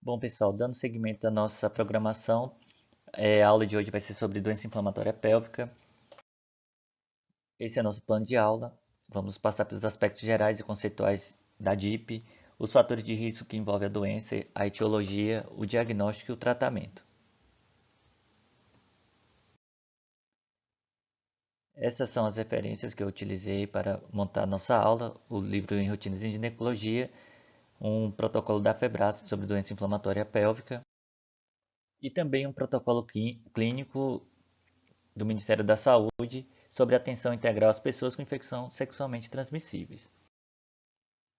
Bom, pessoal, dando seguimento à nossa programação, a aula de hoje vai ser sobre doença inflamatória pélvica. Esse é nosso plano de aula. Vamos passar pelos aspectos gerais e conceituais da DIP, os fatores de risco que envolvem a doença, a etiologia, o diagnóstico e o tratamento. Essas são as referências que eu utilizei para montar nossa aula, o livro em rotinas em ginecologia, um protocolo da Febrasp sobre doença inflamatória pélvica e também um protocolo clínico do Ministério da Saúde sobre atenção integral às pessoas com infecções sexualmente transmissíveis.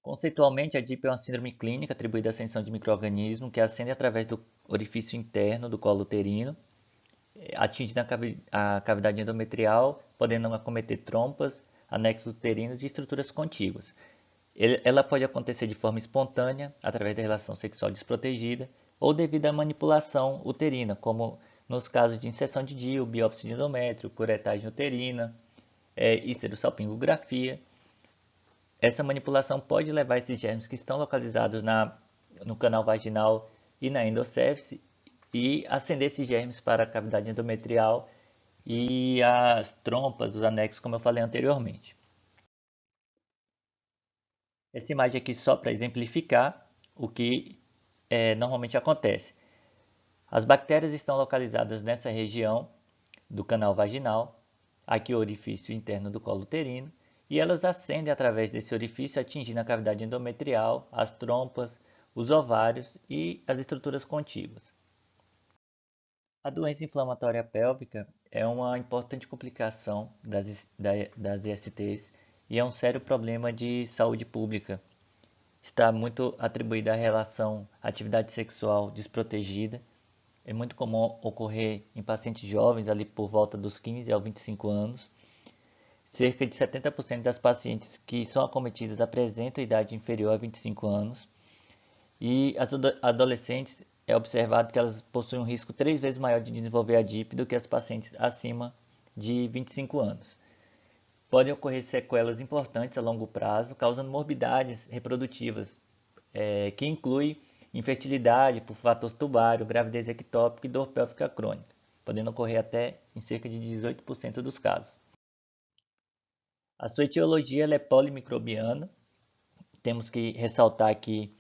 Conceitualmente, a DIP é uma síndrome clínica atribuída à ascensão de micro-organismo que ascende através do orifício interno do colo uterino, atingindo a cavidade endometrial, podendo acometer trompas, anexos uterinos e estruturas contíguas. Ela pode acontecer de forma espontânea, através da relação sexual desprotegida, ou devido à manipulação uterina, como nos casos de inserção de DIU, biópsia de endométrio, curetagem uterina, histerosalpingografia. Essa manipulação pode levar esses germes que estão localizados no canal vaginal e na endocéfice e acender esses germes para a cavidade endometrial e as trompas, os anexos, como eu falei anteriormente. Essa imagem aqui só para exemplificar o que normalmente acontece. As bactérias estão localizadas nessa região do canal vaginal, aqui o orifício interno do colo uterino, e elas ascendem através desse orifício, atingindo a cavidade endometrial, as trompas, os ovários e as estruturas contíguas. A doença inflamatória pélvica é uma importante complicação das ISTs e é um sério problema de saúde pública. Está muito atribuída à relação atividade sexual desprotegida. É muito comum ocorrer em pacientes jovens, ali por volta dos 15 aos 25 anos. Cerca de 70% das pacientes que são acometidas apresentam idade inferior a 25 anos. E as adolescentes é observado que elas possuem um risco 3 vezes maior de desenvolver a DIP do que as pacientes acima de 25 anos. Podem ocorrer sequelas importantes a longo prazo, causando morbidades reprodutivas, que inclui infertilidade por fator tubário, gravidez ectópica e dor pélvica crônica, podendo ocorrer até em cerca de 18% dos casos. A sua etiologia é polimicrobiana. Temos que ressaltar aqui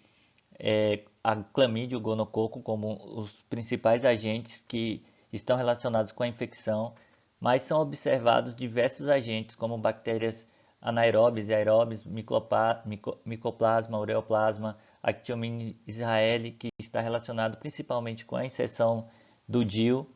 a clamídia e o gonococo como os principais agentes que estão relacionados com a infecção, mas são observados diversos agentes como bactérias anaeróbias e aeróbias, micoplasma, ureoplasma, Actinomyces israelii, que está relacionado principalmente com a inserção do DIU.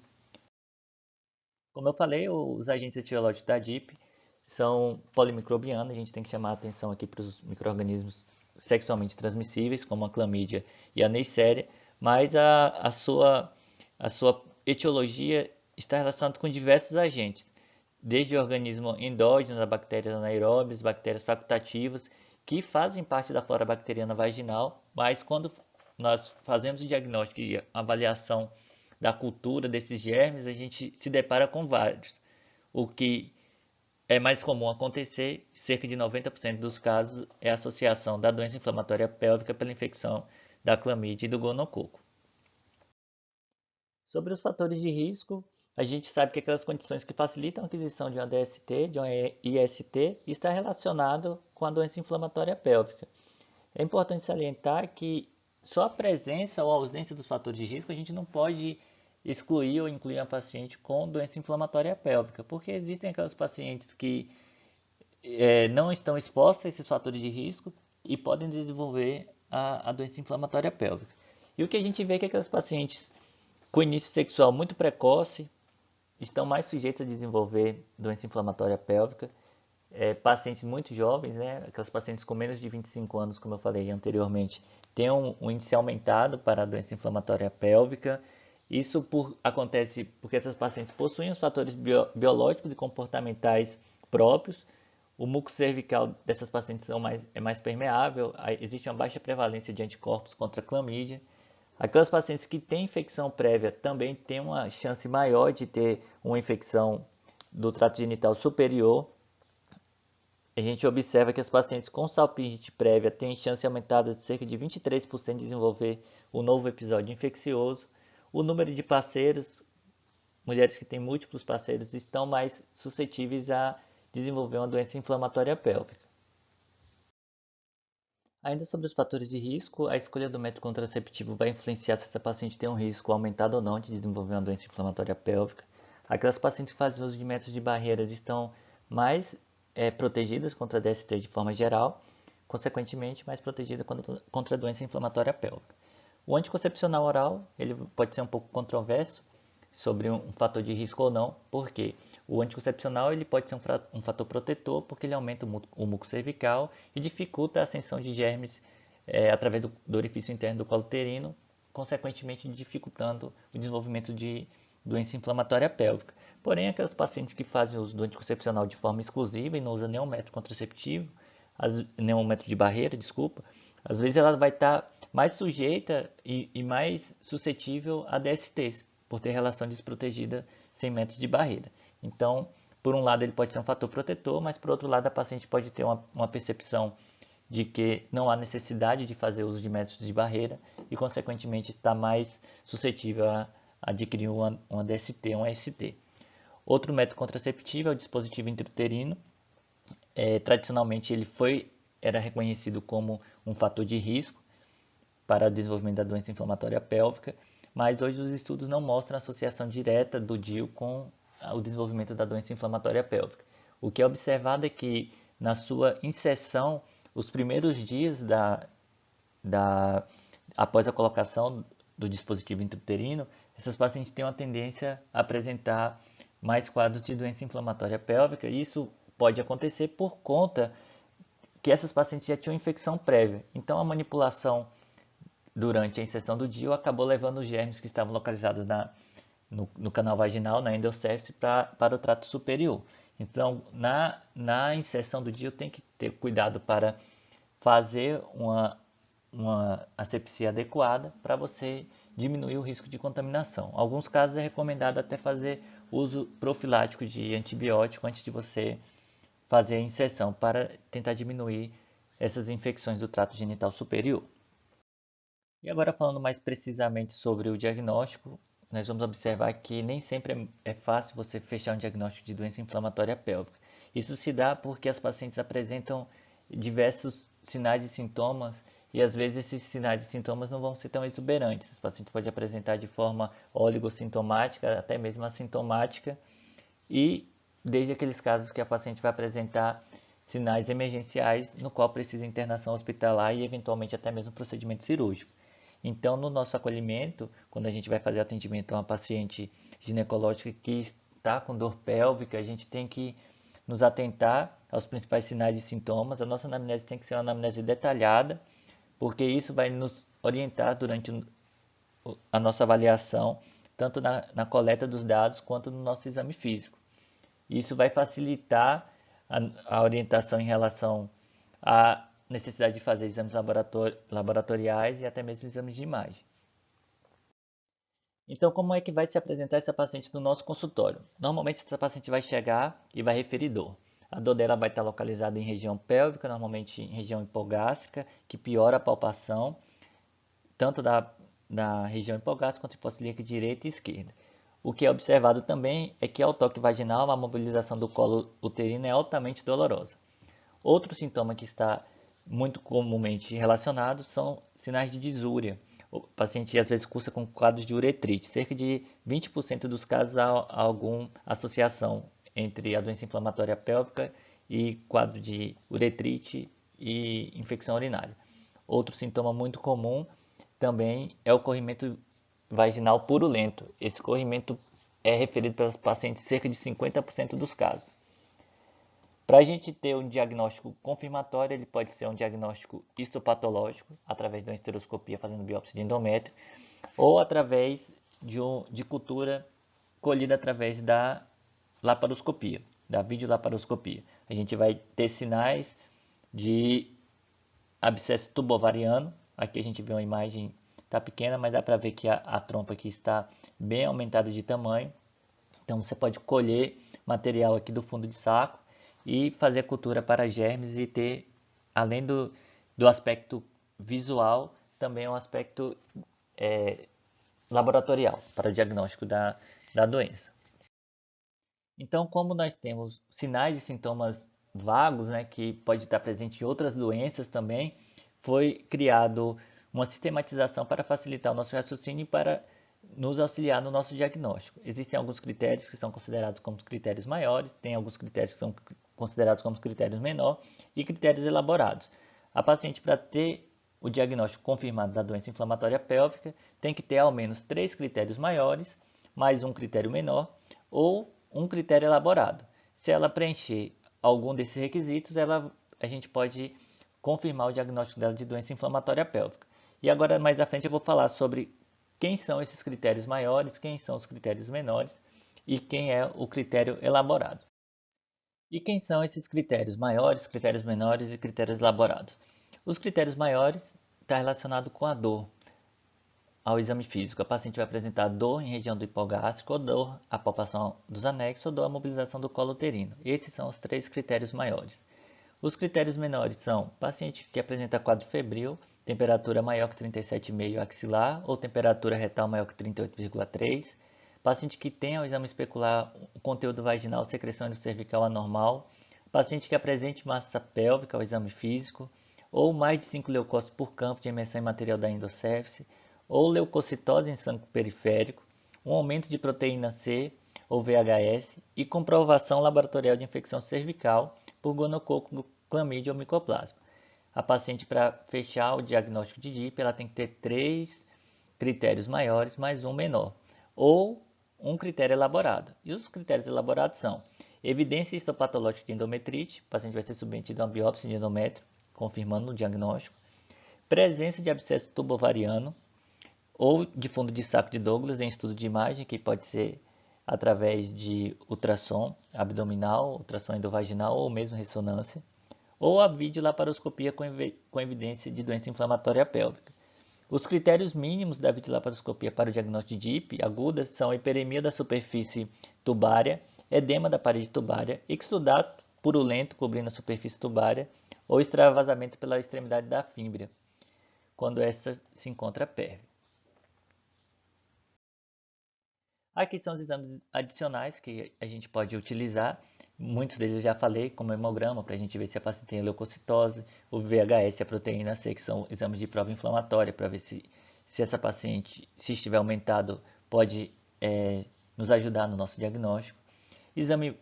Como eu falei, os agentes etiológicos da DIP são polimicrobianos. A gente tem que chamar a atenção aqui para os micro-organismos sexualmente transmissíveis, como a clamídia e a Neisseria, mas a sua etiologia está relacionada com diversos agentes, desde o organismo endógeno, bactérias anaeróbias, bactérias facultativas, que fazem parte da flora bacteriana vaginal, mas quando nós fazemos o diagnóstico e avaliação da cultura desses germes, a gente se depara com vários, o que é mais comum acontecer, cerca de 90% dos casos, é a associação da doença inflamatória pélvica pela infecção da clamídia e do gonococo. Sobre os fatores de risco, a gente sabe que aquelas condições que facilitam a aquisição de uma DST, de uma IST, está relacionado com a doença inflamatória pélvica. É importante salientar que só a presença ou a ausência dos fatores de risco a gente não pode excluir ou incluir a paciente com doença inflamatória pélvica, porque existem aquelas pacientes que não estão expostas a esses fatores de risco e podem desenvolver a doença inflamatória pélvica. E o que a gente vê é que aquelas pacientes com início sexual muito precoce estão mais sujeitas a desenvolver doença inflamatória pélvica. Pacientes muito jovens, né, aquelas pacientes com menos de 25 anos, como eu falei anteriormente, têm um índice aumentado para a doença inflamatória pélvica. Isso acontece porque essas pacientes possuem os fatores biológicos e comportamentais próprios. O muco cervical dessas pacientes é mais permeável, existe uma baixa prevalência de anticorpos contra a clamídia. Aquelas pacientes que têm infecção prévia também têm uma chance maior de ter uma infecção do trato genital superior. a gente observa que as pacientes com salpingite prévia têm chance aumentada de cerca de 23% de desenvolver o novo episódio infeccioso. O número de parceiros, mulheres que têm múltiplos parceiros, estão mais suscetíveis a desenvolver uma doença inflamatória pélvica. Ainda sobre os fatores de risco, a escolha do método contraceptivo vai influenciar se essa paciente tem um risco aumentado ou não de desenvolver uma doença inflamatória pélvica. Aquelas pacientes que fazem uso de métodos de barreiras estão mais protegidas contra a DST de forma geral, consequentemente mais protegidas contra a doença inflamatória pélvica. O anticoncepcional oral ele pode ser um pouco controverso sobre um fator de risco ou não, porque o anticoncepcional ele pode ser um fator protetor porque ele aumenta o muco cervical e dificulta a ascensão de germes através do orifício interno do colo uterino, consequentemente dificultando o desenvolvimento de doença inflamatória pélvica. Porém, aquelas pacientes que fazem uso do anticoncepcional de forma exclusiva e não usam nenhum método contraceptivo, nenhum método de barreira, às vezes ela vai estar mais sujeita e mais suscetível a DSTs, por ter relação desprotegida sem método de barreira. Então, por um lado ele pode ser um fator protetor, mas por outro lado a paciente pode ter uma percepção de que não há necessidade de fazer uso de métodos de barreira e consequentemente está mais suscetível a adquirir uma DST, um ST. Outro método contraceptivo é o dispositivo intrauterino. Tradicionalmente ele era reconhecido como um fator de risco para o desenvolvimento da doença inflamatória pélvica, mas hoje os estudos não mostram associação direta do DIU com o desenvolvimento da doença inflamatória pélvica. O que é observado é que na sua inserção, os primeiros dias após a colocação do dispositivo intrauterino, essas pacientes têm uma tendência a apresentar mais quadros de doença inflamatória pélvica. Isso pode acontecer por conta que essas pacientes já tinham infecção prévia. Então a manipulação durante a inserção do DIU acabou levando os germes que estavam localizados no canal vaginal, na endocéfise, para o trato superior. Então, na inserção do DIU tem que ter cuidado para fazer uma asepsia adequada para você diminuir o risco de contaminação. Em alguns casos é recomendado até fazer uso profilático de antibiótico antes de você fazer a inserção para tentar diminuir essas infecções do trato genital superior. E agora falando mais precisamente sobre o diagnóstico, nós vamos observar que nem sempre é fácil você fechar um diagnóstico de doença inflamatória pélvica. Isso se dá porque as pacientes apresentam diversos sinais e sintomas e às vezes esses sinais e sintomas não vão ser tão exuberantes. As pacientes podem apresentar de forma oligossintomática, até mesmo assintomática, e desde aqueles casos que a paciente vai apresentar sinais emergenciais, no qual precisa internação hospitalar e eventualmente até mesmo procedimento cirúrgico. Então, no nosso acolhimento, quando a gente vai fazer atendimento a uma paciente ginecológica que está com dor pélvica, a gente tem que nos atentar aos principais sinais e sintomas. A nossa anamnese tem que ser uma anamnese detalhada, porque isso vai nos orientar durante a nossa avaliação, tanto na coleta dos dados quanto no nosso exame físico. Isso vai facilitar a orientação em relação a necessidade de fazer exames laboratoriais e até mesmo exames de imagem. Então, como é que vai se apresentar essa paciente no nosso consultório? Normalmente, essa paciente vai chegar e vai referir dor. A dor dela vai estar localizada em região pélvica, normalmente em região hipogástrica, que piora a palpação, tanto da região hipogástrica quanto hipossilíaca direita e esquerda. O que é observado também é que ao toque vaginal, a mobilização do colo uterino é altamente dolorosa. Outro sintoma que está muito comumente relacionados são sinais de disúria. O paciente às vezes cursa com quadros de uretrite. Cerca de 20% dos casos há alguma associação entre a doença inflamatória pélvica e quadro de uretrite e infecção urinária. Outro sintoma muito comum também é o corrimento vaginal purulento. Esse corrimento é referido pelas pacientes em cerca de 50% dos casos. Para a gente ter um diagnóstico confirmatório, ele pode ser um diagnóstico histopatológico, através de uma esteroscopia fazendo biópsia de endométrio, ou através de cultura colhida através da laparoscopia, da videolaparoscopia. A gente vai ter sinais de abscesso tubovariano. Aqui a gente vê uma imagem, está pequena, mas dá para ver que a trompa aqui está bem aumentada de tamanho. Então você pode colher material aqui do fundo de saco e fazer a cultura para germes e ter, além do aspecto visual, também um aspecto laboratorial para o diagnóstico da doença. Então, como nós temos sinais e sintomas vagos, né, que pode estar presente em outras doenças também, foi criado uma sistematização para facilitar o nosso raciocínio e para nos auxiliar no nosso diagnóstico. Existem alguns critérios que são considerados como critérios maiores, tem alguns critérios que são considerados como critérios menores e critérios elaborados. A paciente, para ter o diagnóstico confirmado da doença inflamatória pélvica, tem que ter ao menos 3 critérios maiores, mais um critério menor, ou um critério elaborado. Se ela preencher algum desses requisitos, a gente pode confirmar o diagnóstico dela de doença inflamatória pélvica. E agora, mais à frente, eu vou falar sobre quem são esses critérios maiores, quem são os critérios menores e quem é o critério elaborado. E quem são esses critérios maiores, critérios menores e critérios elaborados? Os critérios maiores estão relacionados com a dor ao exame físico. A paciente vai apresentar dor em região do hipogástrico, ou dor à palpação dos anexos, ou dor à mobilização do colo uterino. Esses são os 3 critérios maiores. Os critérios menores são paciente que apresenta quadro febril, temperatura maior que 37,5 axilar ou temperatura retal maior que 38,3, paciente que tem ao exame especular o conteúdo vaginal, secreção endocervical anormal, paciente que apresente massa pélvica ao exame físico, ou mais de 5 leucócitos por campo de imersão imaterial da endocéfice, ou leucocitose em sangue periférico, um aumento de proteína C ou VHS e comprovação laboratorial de infecção cervical por gonococo, clamídia ou micoplasma. A paciente, para fechar o diagnóstico de DIP, ela tem que ter 3 critérios maiores mais um menor, ou um critério elaborado. E os critérios elaborados são evidência histopatológica de endometrite, o paciente vai ser submetido a uma biópsia de endométrio, confirmando o diagnóstico, presença de abscesso tubovariano, ou de fundo de saco de Douglas em estudo de imagem, que pode ser através de ultrassom abdominal, ultrassom endovaginal ou mesmo ressonância, ou a videolaparoscopia com evidência de doença inflamatória pélvica. Os critérios mínimos da videolaparoscopia para o diagnóstico de DIP aguda são hiperemia da superfície tubária, edema da parede tubária, exudato purulento cobrindo a superfície tubária ou extravasamento pela extremidade da fímbria, quando esta se encontra pérvia. Aqui são os exames adicionais que a gente pode utilizar. Muitos deles eu já falei, como hemograma, para a gente ver se a paciente tem leucocitose, o VHS e a proteína C, que são exames de prova inflamatória, para ver se essa paciente, se estiver aumentado, pode nos ajudar no nosso diagnóstico. Exame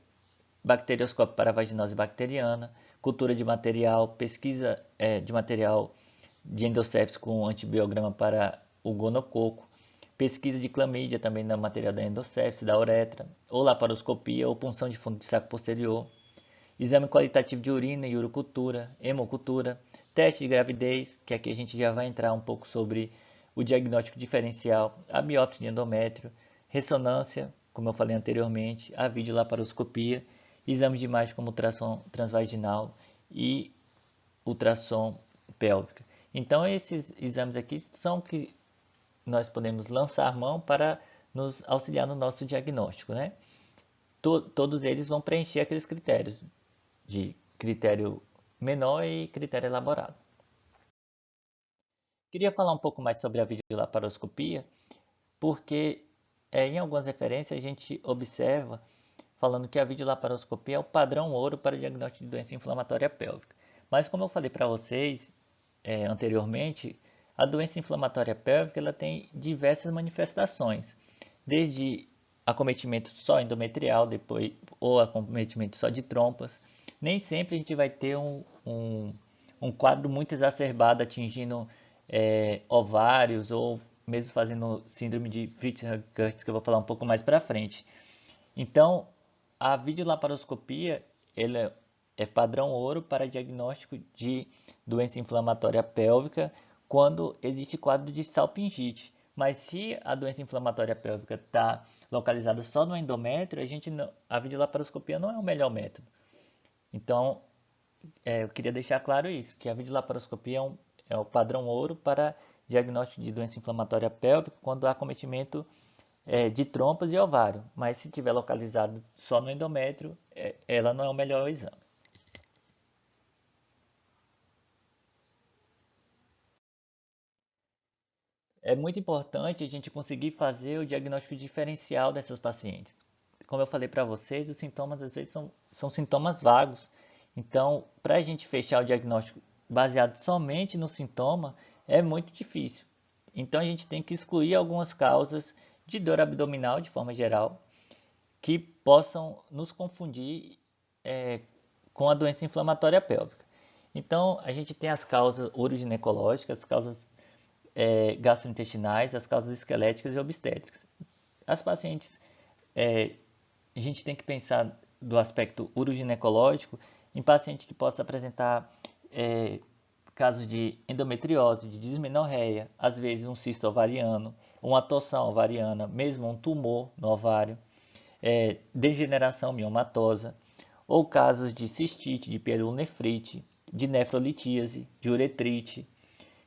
bacterioscópio para vaginose bacteriana, cultura de material, pesquisa de material de endocéfice com antibiograma para o gonococo, pesquisa de clamídia também no material da endocéfice, da uretra, ou laparoscopia ou punção de fundo de saco posterior, exame qualitativo de urina e urocultura, hemocultura, teste de gravidez, que aqui a gente já vai entrar um pouco sobre o diagnóstico diferencial, a biópsia de endométrio, ressonância, como eu falei anteriormente, a videolaparoscopia, exames de imagem como ultrassom transvaginal e ultrassom pélvica. Então esses exames aqui são que nós podemos lançar mão para nos auxiliar no nosso diagnóstico, né? Todos eles vão preencher aqueles critérios de critério menor e critério elaborado. Queria falar um pouco mais sobre a videolaparoscopia, porque em algumas referências a gente observa falando que a videolaparoscopia é o padrão ouro para o diagnóstico de doença inflamatória pélvica. Mas como eu falei para vocês anteriormente, a doença inflamatória pélvica ela tem diversas manifestações, desde acometimento só endometrial, depois, ou acometimento só de trompas. Nem sempre a gente vai ter um quadro muito exacerbado atingindo ovários ou mesmo fazendo síndrome de Fitz-Hugh-Curtis, que eu vou falar um pouco mais para frente. Então, a videolaparoscopia ela é padrão ouro para diagnóstico de doença inflamatória pélvica quando existe quadro de salpingite. Mas se a doença inflamatória pélvica está localizada só no endométrio, a videolaparoscopia não é o melhor método. Então, eu queria deixar claro isso, que a videolaparoscopia é o padrão ouro para diagnóstico de doença inflamatória pélvica quando há acometimento de trompas e ovário. Mas se estiver localizado só no endométrio, ela não é o melhor exame. é muito importante a gente conseguir fazer o diagnóstico diferencial dessas pacientes. Como eu falei para vocês, os sintomas às vezes são sintomas vagos. Então, para a gente fechar o diagnóstico baseado somente no sintoma, é muito difícil. Então, a gente tem que excluir algumas causas de dor abdominal, de forma geral, que possam nos confundir com a doença inflamatória pélvica. Então, a gente tem as causas uroginecológicas, as causas gastrointestinais, as causas esqueléticas e obstétricas. As pacientes, a gente tem que pensar do aspecto uroginecológico em paciente que possa apresentar casos de endometriose, de dismenorreia, às vezes um cisto ovariano, uma torção ovariana, mesmo um tumor no ovário, degeneração miomatosa, ou casos de cistite, de pielonefrite, de nefrolitíase, de uretrite,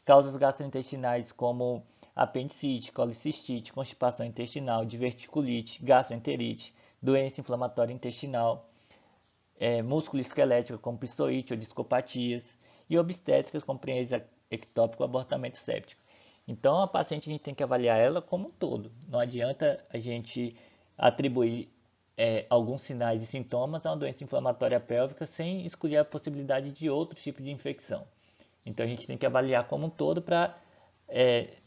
causas gastrointestinais como apendicite, colicistite, constipação intestinal, diverticulite, gastroenterite, doença inflamatória intestinal, músculo esquelético como pistoite ou discopatias e obstétricas como prenese ectópica ou abortamento séptico. Então, a paciente a gente tem que avaliar ela como um todo. Não adianta a gente atribuir alguns sinais e sintomas a uma doença inflamatória pélvica sem excluir a possibilidade de outro tipo de infecção. Então, a gente tem que avaliar como um todo para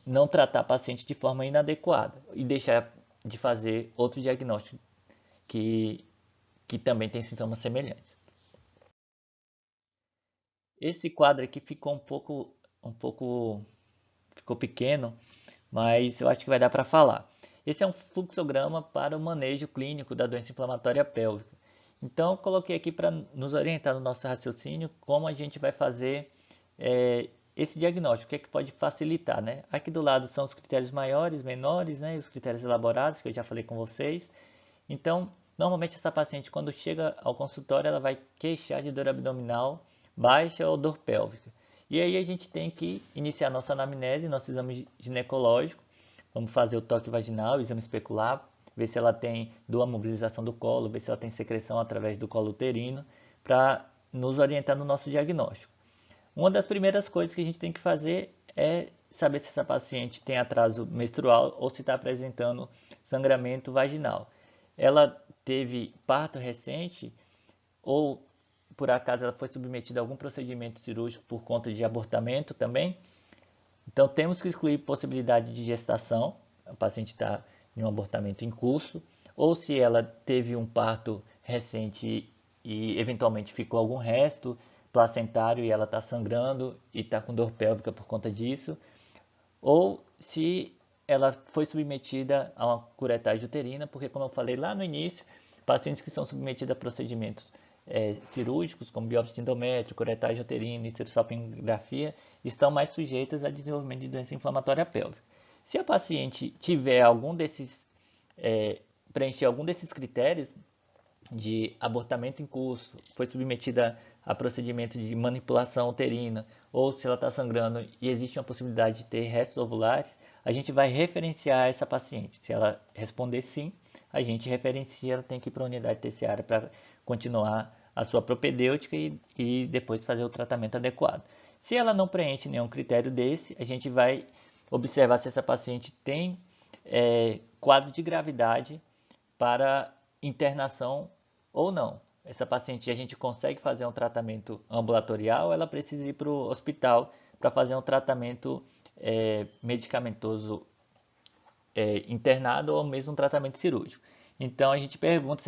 não tratar a paciente de forma inadequada e deixar de fazer outro diagnóstico que também tem sintomas semelhantes. Esse quadro aqui ficou um pouco ficou pequeno, mas eu acho que vai dar para falar. Esse é um fluxograma para o manejo clínico da doença inflamatória pélvica. Então, eu coloquei aqui para nos orientar no nosso raciocínio como a gente vai fazer esse diagnóstico, o que é que pode facilitar, né? Aqui do lado são os critérios maiores, menores, né? E os critérios elaborados, que eu já falei com vocês. Então, normalmente essa paciente, quando chega ao consultório, ela vai queixar de dor abdominal baixa ou dor pélvica. E aí a gente tem que iniciar nossa anamnese, nosso exame ginecológico. Vamos fazer o toque vaginal, o exame especular, ver se ela tem dor, mobilização do colo, ver se ela tem secreção através do colo uterino, para nos orientar no nosso diagnóstico. Uma das primeiras coisas que a gente tem que fazer é saber se essa paciente tem atraso menstrual ou se está apresentando sangramento vaginal. Ela teve parto recente ou por acaso ela foi submetida a algum procedimento cirúrgico por conta de abortamento também. Então temos que excluir possibilidade de gestação, a paciente está em um abortamento em curso, ou se ela teve um parto recente e eventualmente ficou algum resto placentário e ela está sangrando e está com dor pélvica por conta disso, ou se ela foi submetida a uma curetagem uterina, porque como eu falei lá no início, pacientes que são submetidos a procedimentos cirúrgicos, como biópsia de endométrio, curetagem uterina, histerosalpingografia, estão mais sujeitas a desenvolvimento de doença inflamatória pélvica. Se a paciente tiver preencher algum desses critérios de abortamento em curso, foi submetida a procedimento de manipulação uterina, ou se ela está sangrando e existe uma possibilidade de ter restos ovulares, a gente vai referenciar essa paciente. Se ela responder sim, a gente referencia, ela tem que ir para a unidade terciária para continuar a sua propedêutica e depois fazer o tratamento adequado. Se ela não preenche nenhum critério desse, a gente vai observar se essa paciente tem quadro de gravidade para internação ou não. Essa paciente a gente consegue fazer um tratamento ambulatorial, ela precisa ir para o hospital para fazer um tratamento medicamentoso internado ou mesmo um tratamento cirúrgico. Então a gente pergunta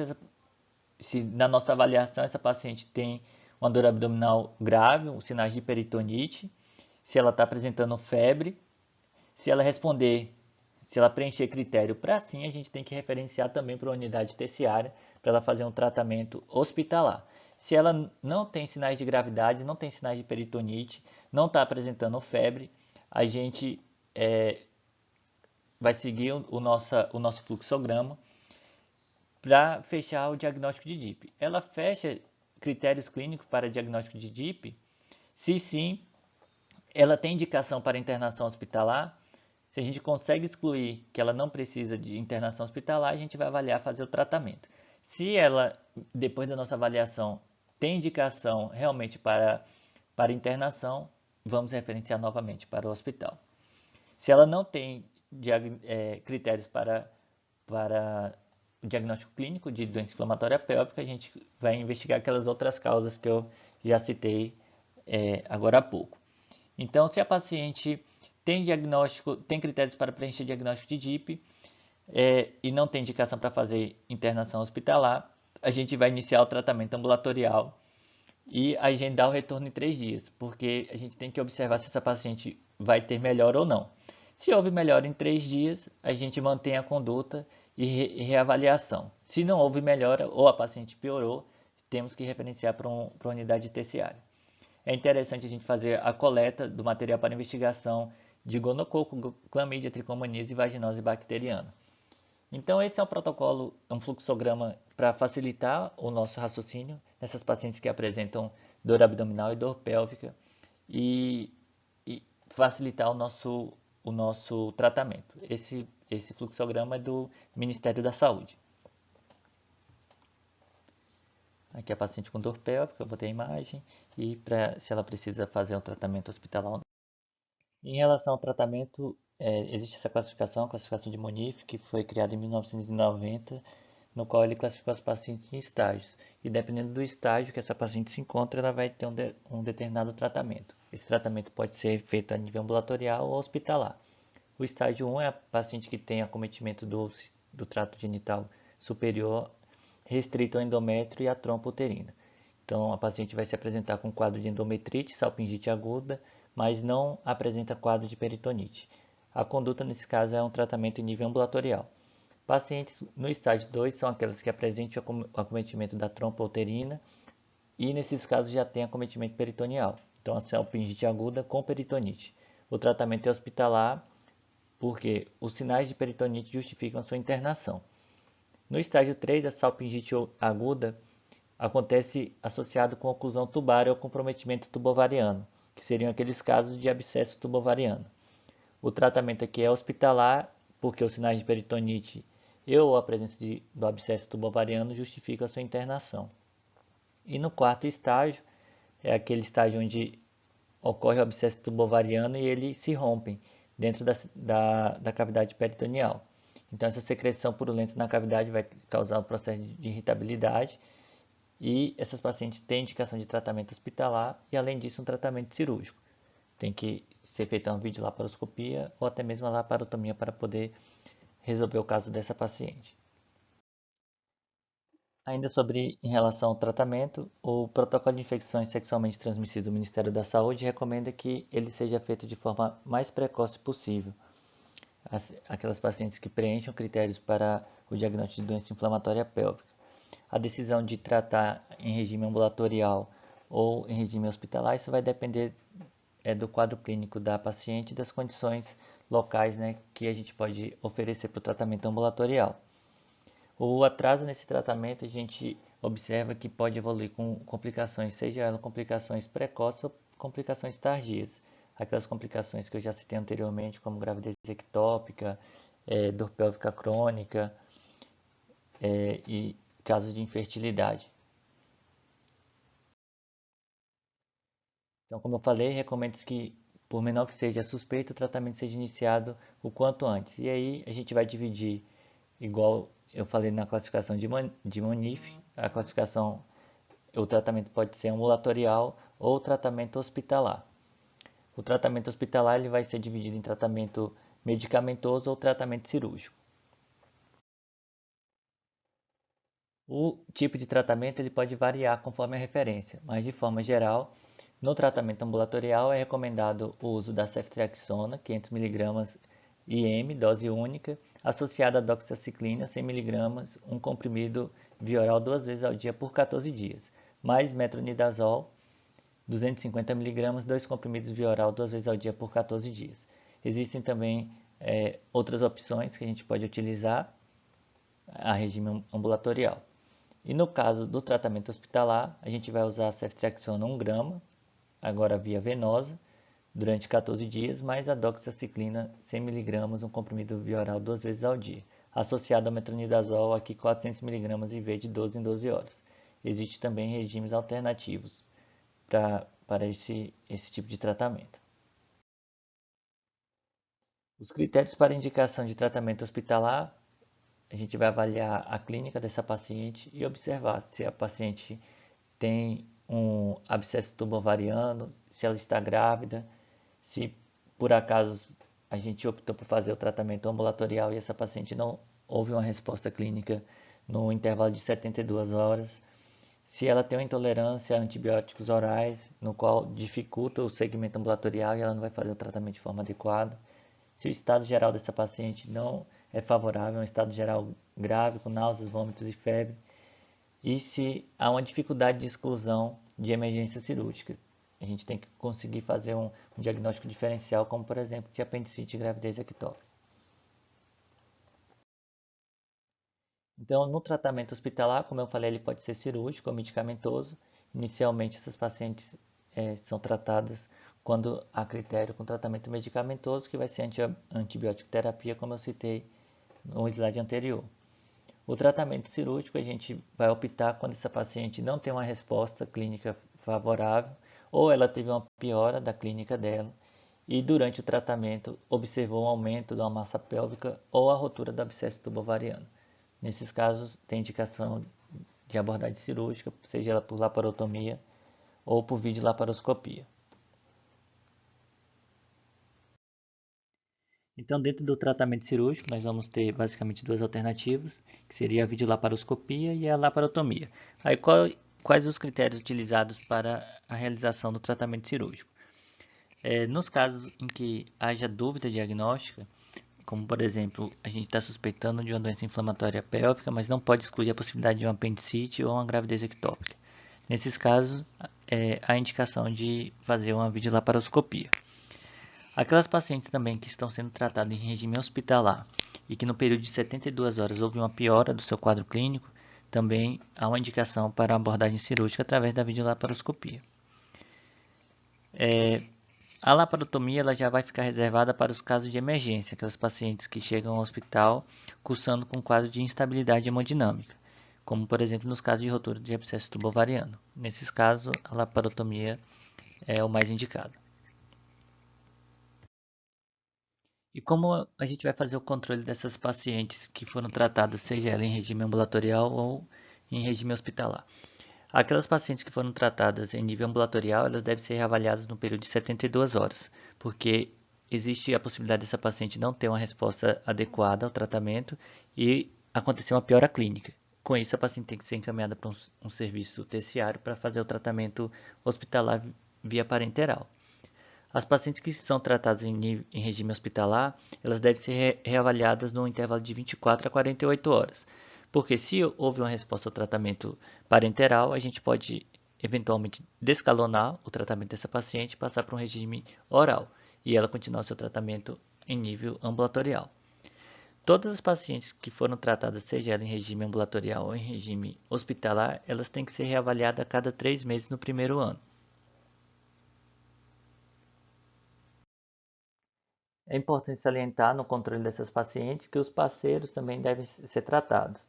se na nossa avaliação essa paciente tem uma dor abdominal grave, sinais de peritonite, se ela está apresentando febre. Se ela responder, se ela preencher critério para sim, a gente tem que referenciar também para a unidade terciária para ela fazer um tratamento hospitalar. Se ela não tem sinais de gravidade, não tem sinais de peritonite, não está apresentando febre, a gente vai seguir o nosso fluxograma para fechar o diagnóstico de DIP. Ela fecha critérios clínicos para diagnóstico de DIP, se sim, ela tem indicação para internação hospitalar. Se a gente consegue excluir que ela não precisa de internação hospitalar, a gente vai avaliar fazer o tratamento. Se ela, depois da nossa avaliação, tem indicação realmente para internação, vamos referenciar novamente para o hospital. Se ela não tem critérios para o diagnóstico clínico de doença inflamatória pélvica, a gente vai investigar aquelas outras causas que eu já citei agora há pouco. Então, se a paciente tem diagnóstico, tem critérios para preencher diagnóstico de DIP e não tem indicação para fazer internação hospitalar, a gente vai iniciar o tratamento ambulatorial e agendar o retorno em 3 dias, porque a gente tem que observar se essa paciente vai ter melhora ou não. Se houve melhora em 3 dias, a gente mantém a conduta e reavaliação. Se não houve melhora ou a paciente piorou, temos que referenciar para uma unidade terciária. É interessante a gente fazer a coleta do material para investigação de gonococo, clamídia, tricomoníase e vaginose bacteriana. Então, esse é um protocolo, um fluxograma para facilitar o nosso raciocínio nessas pacientes que apresentam dor abdominal e dor pélvica e facilitar o nosso tratamento. Esse fluxograma é do Ministério da Saúde. Aqui a paciente com dor pélvica, eu botei a imagem e se ela precisa fazer um tratamento hospitalar ou não. Em relação ao tratamento, existe essa classificação, a classificação de Monif, que foi criada em 1990, no qual ele classificou as pacientes em estágios. E dependendo do estágio que essa paciente se encontra, ela vai ter um determinado tratamento. Esse tratamento pode ser feito a nível ambulatorial ou hospitalar. O estágio 1 é a paciente que tem acometimento do trato genital superior restrito ao endométrio e à trompa uterina. Então, a paciente vai se apresentar com quadro de endometrite, salpingite aguda, mas não apresenta quadro de peritonite. A conduta nesse caso é um tratamento em nível ambulatorial. Pacientes no estágio 2 são aquelas que apresentam o acometimento da trompa uterina e nesses casos já tem acometimento peritoneal. Então, a salpingite aguda com peritonite. O tratamento é hospitalar porque os sinais de peritonite justificam sua internação. No estágio 3, a salpingite aguda acontece associado com oclusão tubária ou comprometimento tubovariano, que seriam aqueles casos de abscesso tubovariano. O tratamento aqui é hospitalar, porque os sinais de peritonite ou a presença do abscesso tubovariano justificam a sua internação. E no quarto estágio, é aquele estágio onde ocorre o abscesso tubovariano e eles se rompem dentro da cavidade peritoneal. Então, essa secreção purulenta na cavidade vai causar um processo de irritabilidade e essas pacientes têm indicação de tratamento hospitalar e, além disso, um tratamento cirúrgico. Tem que ser feita uma videolaparoscopia ou até mesmo a laparotomia para poder resolver o caso dessa paciente. Ainda em relação ao tratamento, o protocolo de infecções sexualmente transmissíveis do Ministério da Saúde recomenda que ele seja feito de forma mais precoce possível. Aquelas pacientes que preencham critérios para o diagnóstico de doença inflamatória pélvica. A decisão de tratar em regime ambulatorial ou em regime hospitalar, isso vai depender do quadro clínico da paciente e das condições locais, né, que a gente pode oferecer para o tratamento ambulatorial. O atraso nesse tratamento a gente observa que pode evoluir com complicações, seja elas complicações precoces ou complicações tardias. Aquelas complicações que eu já citei anteriormente, como gravidez ectópica, dor pélvica crônica e casos de infertilidade. Então, como eu falei, recomendo que, por menor que seja a suspeita, o tratamento seja iniciado o quanto antes. E aí a gente vai dividir, igual eu falei na classificação de Monif, a classificação, o tratamento pode ser ambulatorial ou tratamento hospitalar. O tratamento hospitalar ele vai ser dividido em tratamento medicamentoso ou tratamento cirúrgico. O tipo de tratamento ele pode variar conforme a referência, mas de forma geral, no tratamento ambulatorial é recomendado o uso da ceftriaxona, 500 mg IM, dose única, associada a doxiciclina, 100 mg, um comprimido via oral 2 vezes ao dia por 14 dias, mais metronidazol, 250 mg, 2 comprimidos via oral 2 vezes ao dia por 14 dias. Existem também outras opções que a gente pode utilizar a regime ambulatorial. E no caso do tratamento hospitalar, a gente vai usar a ceftriaxona 1 grama, agora via venosa, durante 14 dias, mais a doxiciclina 100 mg, um comprimido via oral 2 vezes ao dia, associado ao metronidazol, aqui 400 mg IV de 12 em 12 horas. Existem também regimes alternativos para esse tipo de tratamento. Os critérios para indicação de tratamento hospitalar, a gente vai avaliar a clínica dessa paciente e observar se a paciente tem um abscesso tubo-ovariano, se ela está grávida, se por acaso a gente optou por fazer o tratamento ambulatorial e essa paciente não houve uma resposta clínica no intervalo de 72 horas, se ela tem uma intolerância a antibióticos orais, no qual dificulta o segmento ambulatorial e ela não vai fazer o tratamento de forma adequada, se o estado geral dessa paciente não é favorável, é um estado geral grave, com náuseas, vômitos e febre, e se há uma dificuldade de exclusão de emergências cirúrgicas. A gente tem que conseguir fazer um diagnóstico diferencial, como por exemplo de apendicite e gravidez ectópica. Então, no tratamento hospitalar, como eu falei, ele pode ser cirúrgico ou medicamentoso. Inicialmente, essas pacientes são tratadas quando há critério com tratamento medicamentoso, que vai ser antibiótico terapia, como eu citei no slide anterior. O tratamento cirúrgico a gente vai optar quando essa paciente não tem uma resposta clínica favorável ou ela teve uma piora da clínica dela e durante o tratamento observou um aumento da massa pélvica ou a rotura do abscesso tubo-ovariano. Nesses casos, tem indicação de abordagem cirúrgica, seja ela por laparotomia ou por videolaparoscopia. Então, dentro do tratamento cirúrgico, nós vamos ter basicamente duas alternativas, que seria a videolaparoscopia e a laparotomia. Aí, quais os critérios utilizados para a realização do tratamento cirúrgico? Nos casos em que haja dúvida diagnóstica, como por exemplo, a gente está suspeitando de uma doença inflamatória pélvica, mas não pode excluir a possibilidade de uma apendicite ou uma gravidez ectópica. Nesses casos, há a indicação de fazer uma videolaparoscopia. Aquelas pacientes também que estão sendo tratadas em regime hospitalar e que no período de 72 horas houve uma piora do seu quadro clínico, também há uma indicação para a abordagem cirúrgica através da videolaparoscopia. A laparotomia ela já vai ficar reservada para os casos de emergência, aquelas pacientes que chegam ao hospital cursando com quadro de instabilidade hemodinâmica, como por exemplo nos casos de rotura de abscesso tubo-ovariano. Nesses casos, a laparotomia é o mais indicado. E como a gente vai fazer o controle dessas pacientes que foram tratadas, seja ela em regime ambulatorial ou em regime hospitalar? Aquelas pacientes que foram tratadas em nível ambulatorial, elas devem ser reavaliadas no período de 72 horas, porque existe a possibilidade dessa paciente não ter uma resposta adequada ao tratamento e acontecer uma piora clínica. Com isso, a paciente tem que ser encaminhada para um serviço terciário para fazer o tratamento hospitalar via parenteral. As pacientes que são tratadas em regime hospitalar, elas devem ser reavaliadas no intervalo de 24 a 48 horas. Porque se houve uma resposta ao tratamento parenteral, a gente pode eventualmente descalonar o tratamento dessa paciente e passar para um regime oral e ela continuar seu tratamento em nível ambulatorial. Todas as pacientes que foram tratadas, seja ela em regime ambulatorial ou em regime hospitalar, elas têm que ser reavaliadas a cada 3 meses no primeiro ano. É importante salientar no controle dessas pacientes que os parceiros também devem ser tratados.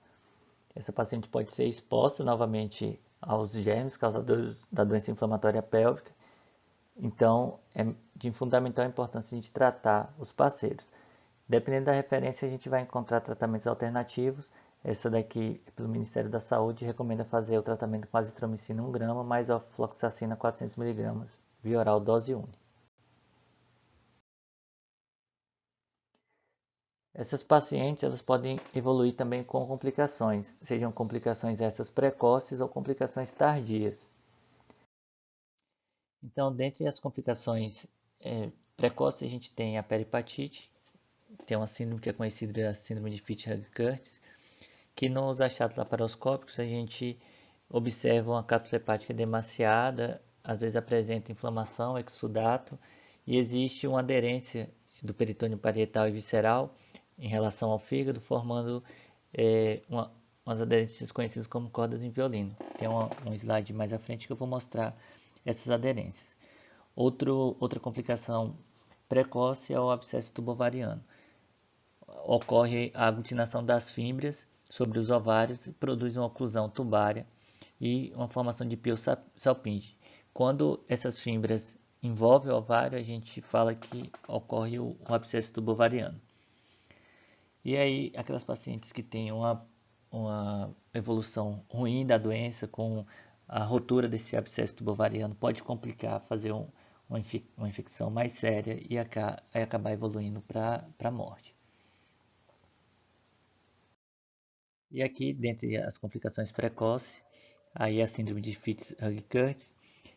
Essa paciente pode ser exposta novamente aos germes causadores da doença inflamatória pélvica, então é de fundamental importância a gente tratar os parceiros. Dependendo da referência, a gente vai encontrar tratamentos alternativos. Essa daqui, pelo Ministério da Saúde, recomenda fazer o tratamento com azitromicina 1 grama mais ofloxacina 400 mg via oral dose única. Essas pacientes elas podem evoluir também com complicações, sejam complicações essas precoces ou complicações tardias. Então, dentre as complicações precoces, a gente tem a peripatite, tem uma síndrome que é conhecida a síndrome de Fitch-Hugh-Curtis, que nos achados laparoscópicos a gente observa uma cápsula hepática demasiada, às vezes apresenta inflamação, exsudato, e existe uma aderência do peritônio parietal e visceral em relação ao fígado, formando umas aderências conhecidas como cordas em violino. Tem um slide mais à frente que eu vou mostrar essas aderências. Outra complicação precoce é o abscesso tubo-ovariano. Ocorre a aglutinação das fímbrias sobre os ovários e produz uma oclusão tubária e uma formação de pio salpinge. Quando essas fímbrias envolve o ovário, a gente fala que ocorre o abscesso tubovariano. E aí, aquelas pacientes que têm uma evolução ruim da doença, com a rotura desse abscesso tubovariano, pode complicar, fazer uma infecção mais séria e acabar evoluindo para a morte. E aqui, dentre as complicações precoces, aí a síndrome de Fitz-Hugh-Curtis,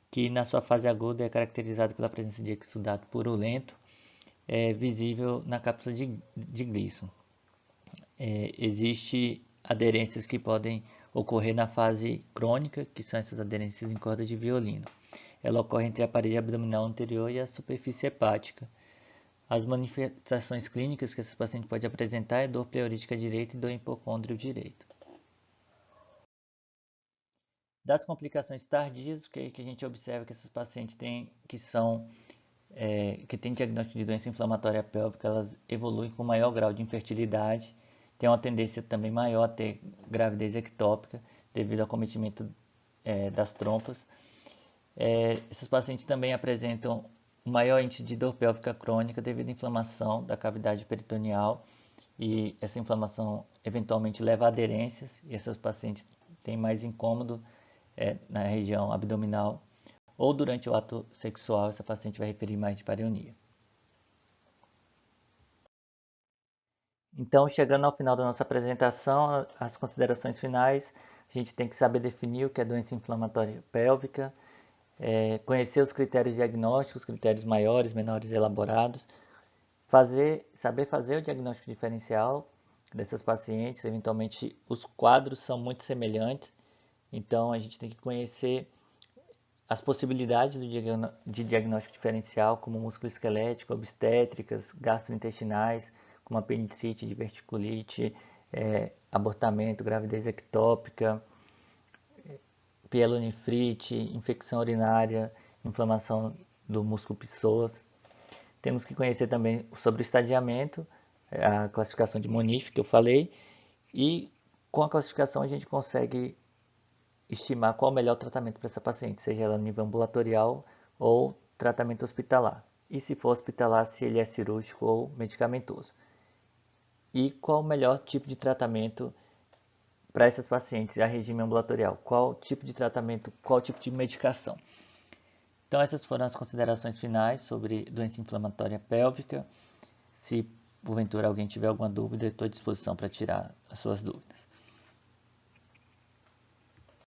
que na sua fase aguda é caracterizada pela presença de exudato purulento, visível na cápsula de Gleason. Existe aderências que podem ocorrer na fase crônica, que são essas aderências em corda de violino. Ela ocorre entre a parede abdominal anterior e a superfície hepática. As manifestações clínicas que esse paciente pode apresentar é dor pleurítica direita e dor hipocôndrio direito. Das complicações tardias, o que a gente observa que esses pacientes têm, que têm diagnóstico de doença inflamatória pélvica, elas evoluem com maior grau de infertilidade, tem uma tendência também maior a ter gravidez ectópica devido ao acometimento das trompas. Esses pacientes também apresentam um maior índice de dor pélvica crônica devido à inflamação da cavidade peritoneal, e essa inflamação eventualmente leva a aderências, e esses pacientes têm mais incômodo na região abdominal, ou durante o ato sexual essa paciente vai referir mais de pareunia. Então, chegando ao final da nossa apresentação, as considerações finais, a gente tem que saber definir o que é doença inflamatória pélvica, conhecer os critérios diagnósticos, critérios maiores, menores elaborados, saber fazer o diagnóstico diferencial dessas pacientes. Eventualmente, os quadros são muito semelhantes, então a gente tem que conhecer as possibilidades de diagnóstico diferencial, como músculo-esquelético, obstétricas, gastrointestinais, como apendicite, diverticulite, abortamento, gravidez ectópica, pielonefrite, infecção urinária, inflamação do músculo psoas. Temos que conhecer também sobre o estadiamento, a classificação de Monif que eu falei, e com a classificação a gente consegue estimar qual é o melhor tratamento para essa paciente, seja ela a nível ambulatorial ou tratamento hospitalar. E se for hospitalar, se ele é cirúrgico ou medicamentoso. E qual o melhor tipo de tratamento para essas pacientes a regime ambulatorial? Qual tipo de tratamento, qual tipo de medicação? Então essas foram as considerações finais sobre doença inflamatória pélvica. Se porventura alguém tiver alguma dúvida, estou à disposição para tirar as suas dúvidas.